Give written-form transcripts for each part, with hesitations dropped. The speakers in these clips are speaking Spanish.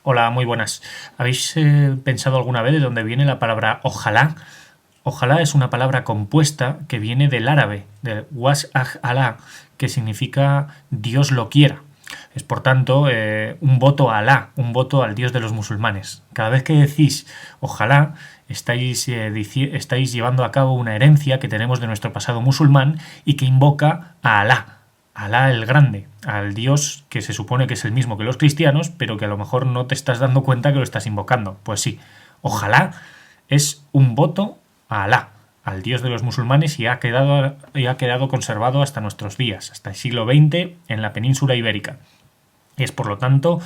Hola, muy buenas. ¿Habéis pensado alguna vez de dónde viene la palabra ojalá? Ojalá es una palabra compuesta que viene del árabe, de was'aj Alá, que significa Dios lo quiera. Es por tanto un voto a Alá, un voto al Dios de los musulmanes. Cada vez que decís ojalá, estáis llevando a cabo una herencia que tenemos de nuestro pasado musulmán y que invoca a Alá, Alá el Grande, al Dios que se supone que es el mismo que los cristianos, pero que a lo mejor no te estás dando cuenta que lo estás invocando. Pues sí, ojalá es un voto a Alá, al Dios de los musulmanes, y ha quedado conservado hasta nuestros días, hasta el siglo XX en la península ibérica. Es por lo tanto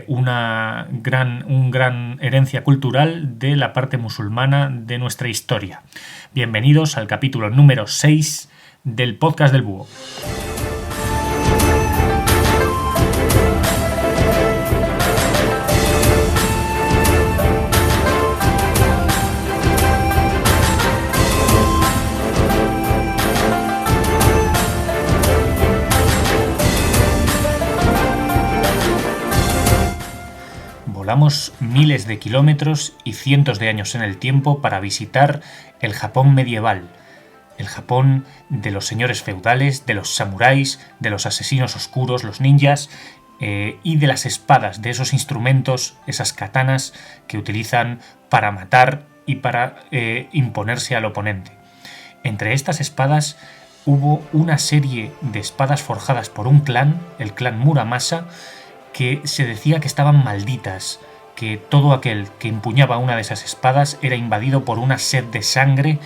un gran herencia cultural de la parte musulmana de nuestra historia. Bienvenidos al capítulo número 6 del podcast del Búho. Volamos miles de kilómetros y cientos de años en el tiempo para visitar el Japón medieval, el Japón de los señores feudales, de los samuráis, de los asesinos oscuros, los ninjas, y de las espadas, de esos instrumentos, esas katanas que utilizan para matar y para imponerse al oponente. Entre estas espadas hubo una serie de espadas forjadas por un clan, el clan Muramasa, que se decía que estaban malditas, que todo aquel que empuñaba una de esas espadas era invadido por una sed de sangre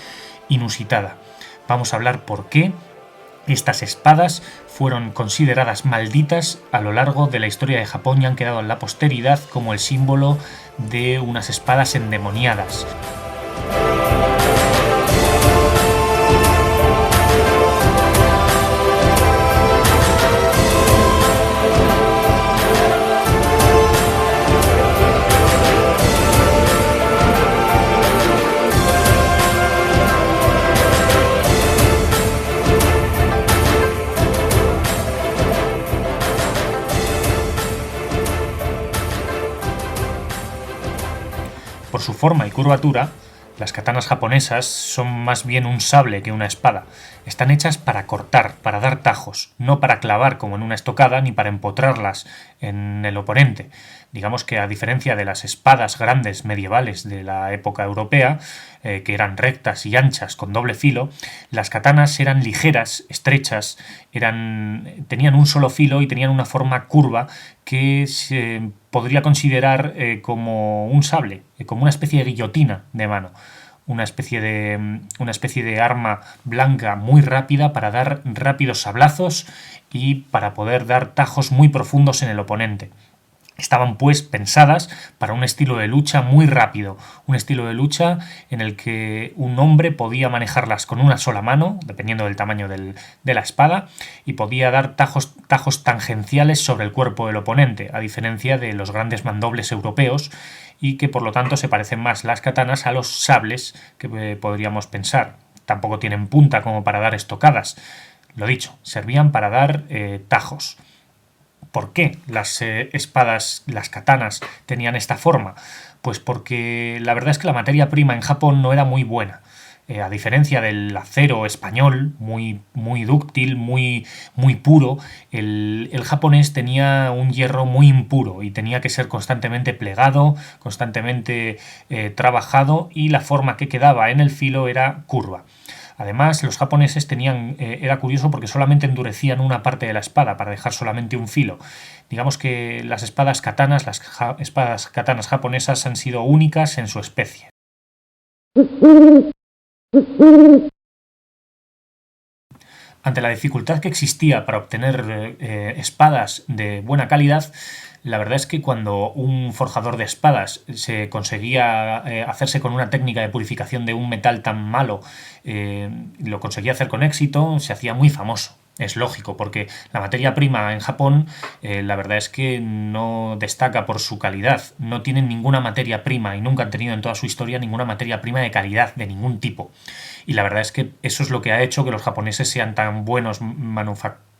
inusitada. Vamos a hablar por qué estas espadas fueron consideradas malditas a lo largo de la historia de Japón y han quedado en la posteridad como el símbolo de unas espadas endemoniadas. Por su forma y curvatura, las katanas japonesas son más bien un sable que una espada. Están hechas para cortar, para dar tajos, no para clavar como en una estocada ni para empotrarlas en el oponente. Digamos que a diferencia de las espadas grandes medievales de la época europea, que eran rectas y anchas con doble filo, las katanas eran ligeras, estrechas, tenían un solo filo y tenían una forma curva que se podría considerar como un sable, como una especie de guillotina de mano. Una especie de arma blanca muy rápida para dar rápidos sablazos y para poder dar tajos muy profundos en el oponente. Estaban pues pensadas para un estilo de lucha muy rápido, un estilo de lucha en el que un hombre podía manejarlas con una sola mano, dependiendo del tamaño de la espada, y podía dar tajos tangenciales sobre el cuerpo del oponente, a diferencia de los grandes mandobles europeos, y que por lo tanto se parecen más las katanas a los sables que podríamos pensar. Tampoco tienen punta como para dar estocadas. Lo dicho, servían para dar tajos. ¿Por qué las espadas, las katanas, tenían esta forma? Pues porque la verdad es que la materia prima en Japón no era muy buena. A diferencia del acero español, muy dúctil, muy puro, el japonés tenía un hierro muy impuro y tenía que ser constantemente plegado, constantemente trabajado, y la forma que quedaba en el filo era curva. Además, los japoneses era curioso porque solamente endurecían una parte de la espada para dejar solamente un filo. Digamos que las espadas katanas japonesas han sido únicas en su especie. Ante la dificultad que existía para obtener espadas de buena calidad, la verdad es que cuando un forjador de espadas se conseguía hacerse con una técnica de purificación de un metal tan malo, lo conseguía hacer con éxito, se hacía muy famoso. Es lógico, porque la materia prima en Japón la verdad es que no destaca por su calidad. No tienen ninguna materia prima y nunca han tenido en toda su historia ninguna materia prima de calidad de ningún tipo. Y la verdad es que eso es lo que ha hecho que los japoneses sean tan buenos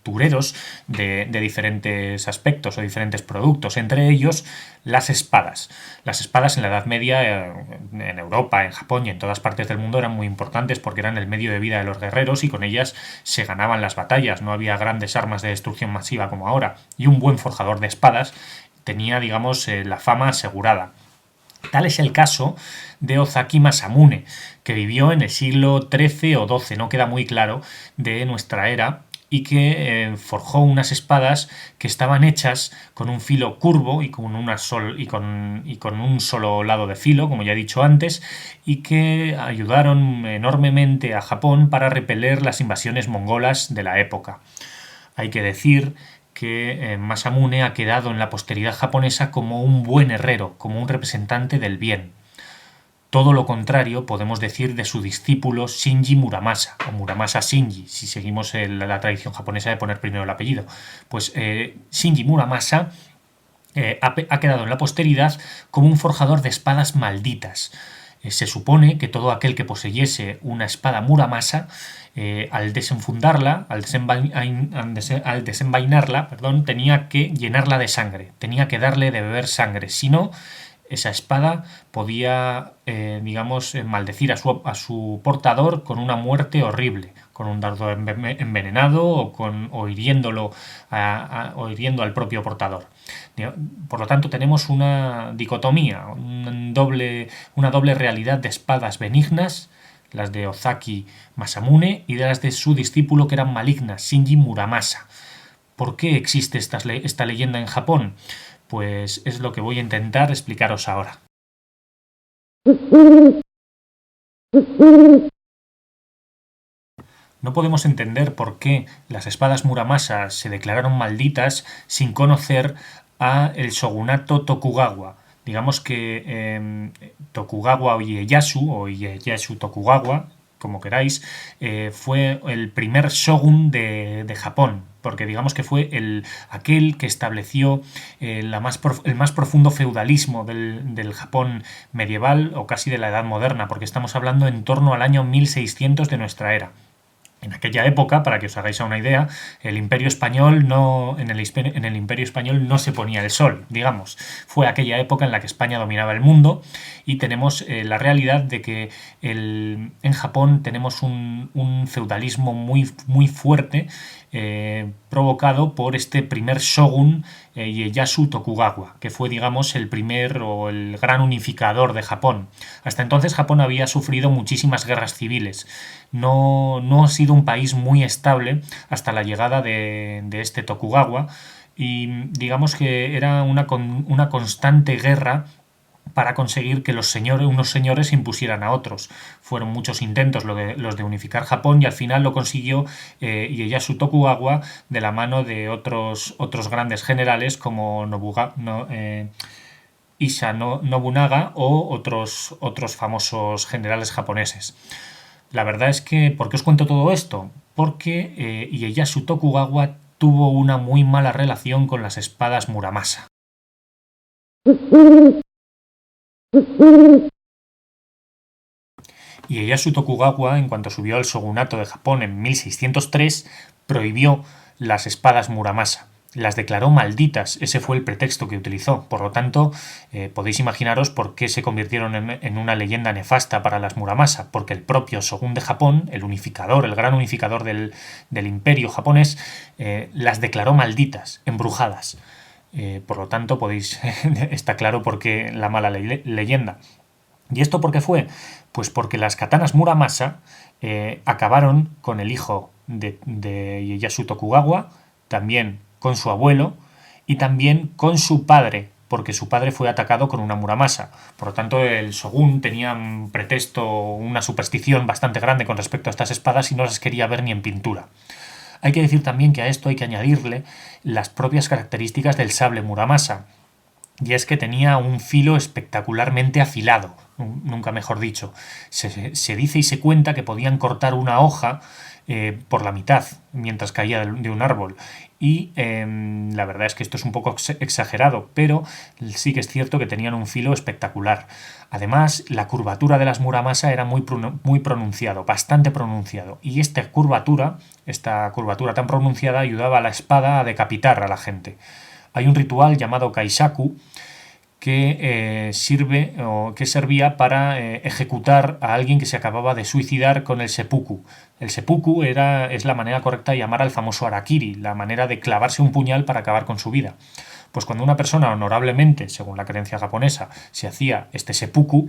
manufactureros de diferentes aspectos o diferentes productos, entre ellos las espadas. Las espadas en la Edad Media, en Europa, en Japón y en todas partes del mundo, eran muy importantes porque eran el medio de vida de los guerreros y con ellas se ganaban las batallas. No había grandes armas de destrucción masiva como ahora, y un buen forjador de espadas tenía, digamos, la fama asegurada. Tal es el caso de Ozaki Masamune, que vivió en el siglo XIII o XII, no queda muy claro, de nuestra era, y que forjó unas espadas que estaban hechas con un filo curvo y con un solo lado de filo, como ya he dicho antes, y que ayudaron enormemente a Japón para repeler las invasiones mongolas de la época. Hay que decir que Masamune ha quedado en la posteridad japonesa como un buen herrero, como un representante del bien. Todo lo contrario podemos decir de su discípulo Shinji Muramasa, o Muramasa Shinji, si seguimos la tradición japonesa de poner primero el apellido. Pues Shinji Muramasa ha quedado en la posteridad como un forjador de espadas malditas. Se supone que todo aquel que poseyese una espada Muramasa, al desenfundarla, al desenvainarla, tenía que llenarla de sangre, tenía que darle de beber sangre, si no, esa espada podía, maldecir a su portador con una muerte horrible, con un dardo envenenado o hiriéndolo o hiriendo al propio portador. Por lo tanto, tenemos una dicotomía, una doble realidad de espadas benignas, las de Ozaki Masamune, y de las de su discípulo, que eran malignas, Shinji Muramasa. ¿Por qué existe esta leyenda en Japón? Pues es lo que voy a intentar explicaros ahora. No podemos entender por qué las espadas Muramasa se declararon malditas sin conocer a el shogunato Tokugawa. Digamos que Tokugawa Ieyasu Tokugawa, como queráis, fue el primer shogun de Japón, porque digamos que fue aquel que estableció el más profundo feudalismo del Japón medieval o casi de la Edad Moderna, porque estamos hablando en torno al año 1600 de nuestra era. En aquella época, para que os hagáis una idea, en el Imperio Español no se ponía el sol, digamos. Fue aquella época en la que España dominaba el mundo y tenemos la realidad de que en Japón tenemos un feudalismo muy, muy fuerte, provocado por este primer shogun, Ieyasu Tokugawa, que fue, digamos, el primer o el gran unificador de Japón. Hasta entonces Japón había sufrido muchísimas guerras civiles. No ha sido un país muy estable hasta la llegada de este Tokugawa, y digamos que era una constante guerra para conseguir que unos señores impusieran a otros. Fueron muchos intentos los de unificar Japón, y al final lo consiguió Ieyasu Tokugawa de la mano de otros grandes generales como Issa Nobunaga o otros famosos generales japoneses. La verdad es que, ¿por qué os cuento todo esto? Porque Ieyasu Tokugawa tuvo una muy mala relación con las espadas Muramasa. Ieyasu Tokugawa, en cuanto subió al shogunato de Japón en 1603, prohibió las espadas Muramasa. Las declaró malditas, ese fue el pretexto que utilizó. Por lo tanto, podéis imaginaros por qué se convirtieron en una leyenda nefasta para las Muramasa, porque el propio shogun de Japón, el gran unificador del imperio japonés, las declaró malditas, embrujadas. Por lo tanto, está claro por qué la mala leyenda. ¿Y esto por qué fue? Pues porque las katanas Muramasa acabaron con el hijo de Ieyasu Tokugawa, también con su abuelo y también con su padre, porque su padre fue atacado con una Muramasa. Por lo tanto, el shogun tenía un pretexto, una superstición bastante grande con respecto a estas espadas y no las quería ver ni en pintura. Hay que decir también que a esto hay que añadirle las propias características del sable Muramasa, y es que tenía un filo espectacularmente afilado, nunca mejor dicho. Se dice y se cuenta que podían cortar una hoja por la mitad mientras caía de un árbol. Y la verdad es que esto es un poco exagerado, pero sí que es cierto que tenían un filo espectacular. Además, la curvatura de las Muramasa era muy pronunciado, bastante pronunciado. Y esta curvatura tan pronunciada, ayudaba a la espada a decapitar a la gente. Hay un ritual llamado Kaishaku que servía para ejecutar a alguien que se acababa de suicidar con el seppuku. El seppuku es la manera correcta de llamar al famoso harakiri, la manera de clavarse un puñal para acabar con su vida. Pues cuando una persona honorablemente, según la creencia japonesa, se hacía este seppuku,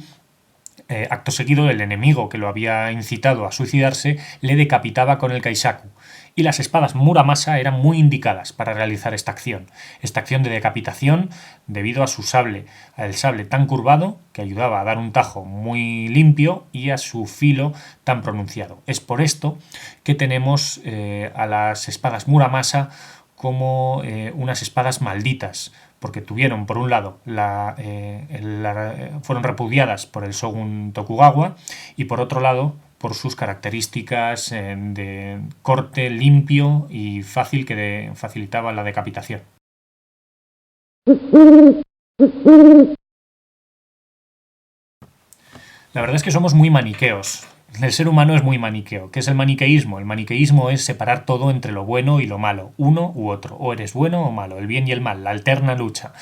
acto seguido el enemigo que lo había incitado a suicidarse le decapitaba con el kaishaku. Y las espadas Muramasa eran muy indicadas para realizar esta acción de decapitación, debido a su sable, al sable tan curvado que ayudaba a dar un tajo muy limpio y a su filo tan pronunciado. Es por esto que tenemos a las espadas Muramasa como unas espadas malditas, porque tuvieron, por un lado, fueron repudiadas por el shogun Tokugawa, y por otro lado, por sus características de corte limpio y fácil que facilitaba la decapitación. La verdad es que somos muy maniqueos. El ser humano es muy maniqueo. ¿Qué es el maniqueísmo? El maniqueísmo es separar todo entre lo bueno y lo malo, uno u otro. O eres bueno o malo, el bien y el mal, la alterna lucha.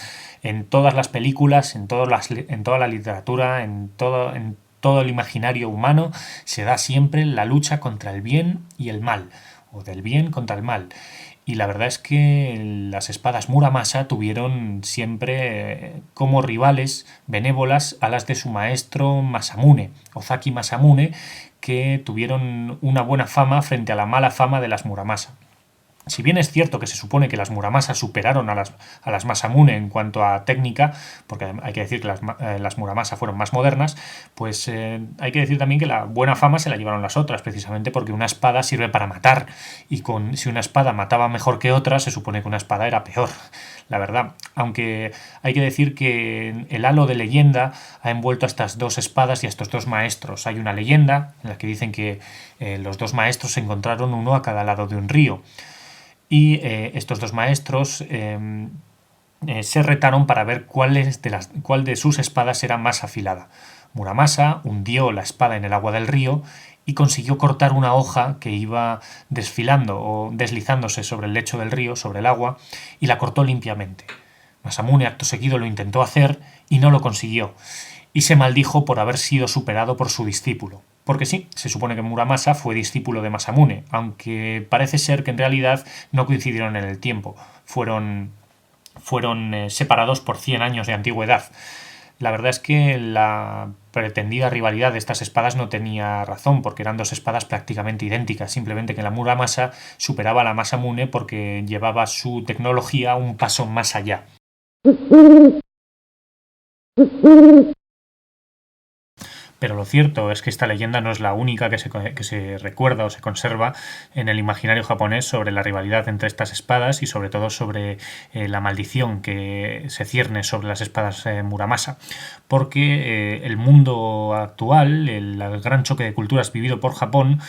En todas las películas, en toda la literatura, en todo el imaginario humano, se da siempre la lucha contra el bien y el mal, o del bien contra el mal. Y la verdad es que las espadas Muramasa tuvieron siempre como rivales benévolas a las de su maestro Masamune, Ozaki Masamune, que tuvieron una buena fama frente a la mala fama de las Muramasa. Si bien es cierto que se supone que las Muramasa superaron a las Masamune en cuanto a técnica, porque hay que decir que las Muramasa fueron más modernas, pues hay que decir también que la buena fama se la llevaron las otras, precisamente porque una espada sirve para matar, y si una espada mataba mejor que otra, se supone que una espada era peor, la verdad. Aunque hay que decir que el halo de leyenda ha envuelto a estas dos espadas y a estos dos maestros. Hay una leyenda en la que dicen que los dos maestros se encontraron uno a cada lado de un río. Y estos dos maestros se retaron para ver cuál de sus espadas era más afilada. Muramasa hundió la espada en el agua del río y consiguió cortar una hoja que iba desfilando o deslizándose sobre el lecho del río, sobre el agua, y la cortó limpiamente. Masamune acto seguido lo intentó hacer y no lo consiguió, y se maldijo por haber sido superado por su discípulo. Porque sí, se supone que Muramasa fue discípulo de Masamune, aunque parece ser que en realidad no coincidieron en el tiempo. Fueron separados por 100 años de antigüedad. La verdad es que la pretendida rivalidad de estas espadas no tenía razón, porque eran dos espadas prácticamente idénticas, simplemente que la Muramasa superaba a la Masamune porque llevaba su tecnología un paso más allá. Pero lo cierto es que esta leyenda no es la única que se recuerda o se conserva en el imaginario japonés sobre la rivalidad entre estas espadas, y sobre todo sobre la maldición que se cierne sobre las espadas Muramasa. Porque el mundo actual, el gran choque de culturas vivido por Japón,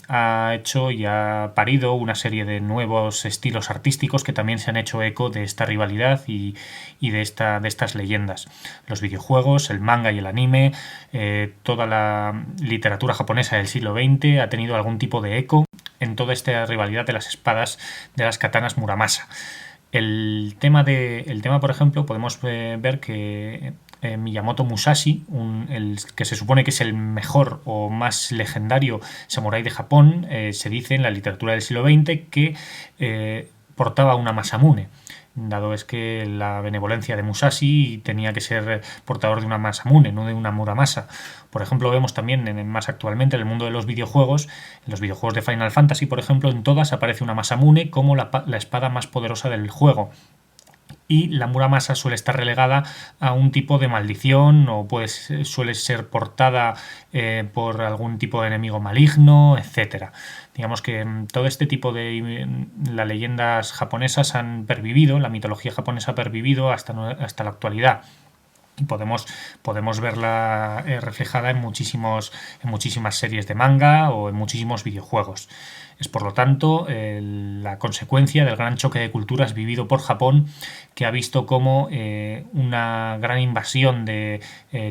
ha hecho y ha parido una serie de nuevos estilos artísticos que también se han hecho eco de esta rivalidad y de estas leyendas. Los videojuegos, el manga y el anime, toda la literatura japonesa del siglo XX ha tenido algún tipo de eco en toda esta rivalidad de las espadas, de las katanas Muramasa. El tema, por ejemplo, podemos ver que Miyamoto Musashi, el que se supone que es el mejor o más legendario samurái de Japón, se dice en la literatura del siglo XX que portaba una Masamune, dado es que la benevolencia de Musashi tenía que ser portador de una Masamune, no de una Muramasa. Por ejemplo, vemos también más actualmente en el mundo de los videojuegos, en los videojuegos de Final Fantasy, por ejemplo, en todas aparece una Masamune como la espada más poderosa del juego. Y la Muramasa suele estar relegada a un tipo de maldición, o suele ser portada por algún tipo de enemigo maligno, etc. Digamos que todo este tipo de las leyendas japonesas han pervivido, la mitología japonesa ha pervivido hasta la actualidad. y podemos verla reflejada en muchísimas series de manga o en muchísimos videojuegos. Es por lo tanto la consecuencia del gran choque de culturas vivido por Japón, que ha visto cómo una gran invasión de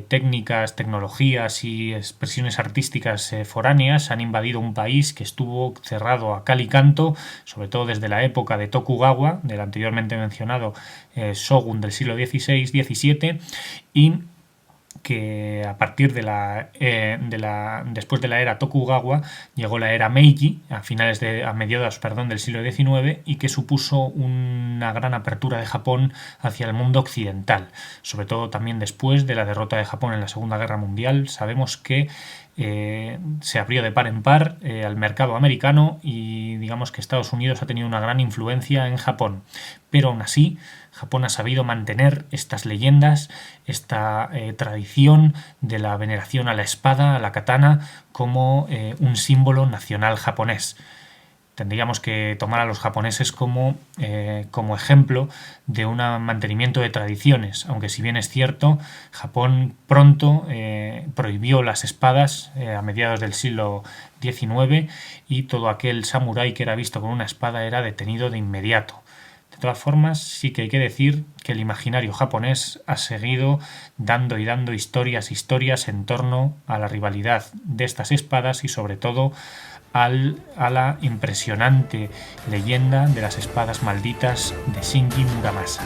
técnicas, tecnologías y expresiones artísticas foráneas han invadido un país que estuvo cerrado a cal y canto, sobre todo desde la época de Tokugawa, del anteriormente mencionado shogun del siglo XVI-XVII, y que a partir después de la era Tokugawa llegó la era Meiji a mediados del siglo XIX, y que supuso una gran apertura de Japón hacia el mundo occidental, sobre todo también después de la derrota de Japón en la Segunda Guerra Mundial. Sabemos que se abrió de par en par al mercado americano, y digamos que Estados Unidos ha tenido una gran influencia en Japón, pero aún así Japón ha sabido mantener estas leyendas, esta tradición de la veneración a la espada, a la katana, como un símbolo nacional japonés. Tendríamos que tomar a los japoneses como ejemplo de un mantenimiento de tradiciones, aunque si bien es cierto, Japón pronto prohibió las espadas a mediados del siglo XIX, y todo aquel samurái que era visto con una espada era detenido de inmediato. De todas formas, sí que hay que decir que el imaginario japonés ha seguido dando historias en torno a la rivalidad de estas espadas, y sobre todo a la impresionante leyenda de las espadas malditas de Shinji Muramasa.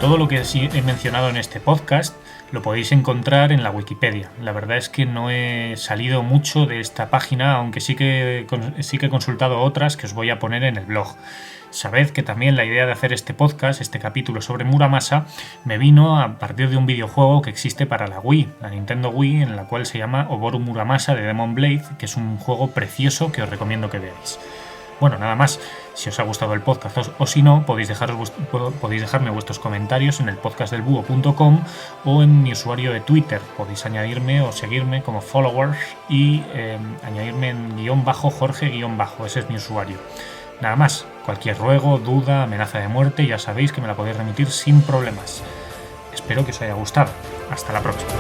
Todo lo que he mencionado en este podcast lo podéis encontrar en la Wikipedia. La verdad es que no he salido mucho de esta página, aunque sí que he consultado otras que os voy a poner en el blog. Sabed que también la idea de hacer este podcast, este capítulo sobre Muramasa, me vino a partir de un videojuego que existe para la Wii, la Nintendo Wii, en la cual se llama Oboru Muramasa de Demon Blade, que es un juego precioso que os recomiendo que veáis. Bueno, nada más. Si os ha gustado el podcast o si no, podéis dejarme vuestros comentarios en el podcastdelbúho.com o en mi usuario de Twitter. Podéis añadirme o seguirme como followers y añadirme en _Jorge_. Ese es mi usuario. Nada más. Cualquier ruego, duda, amenaza de muerte, ya sabéis que me la podéis remitir sin problemas. Espero que os haya gustado. Hasta la próxima.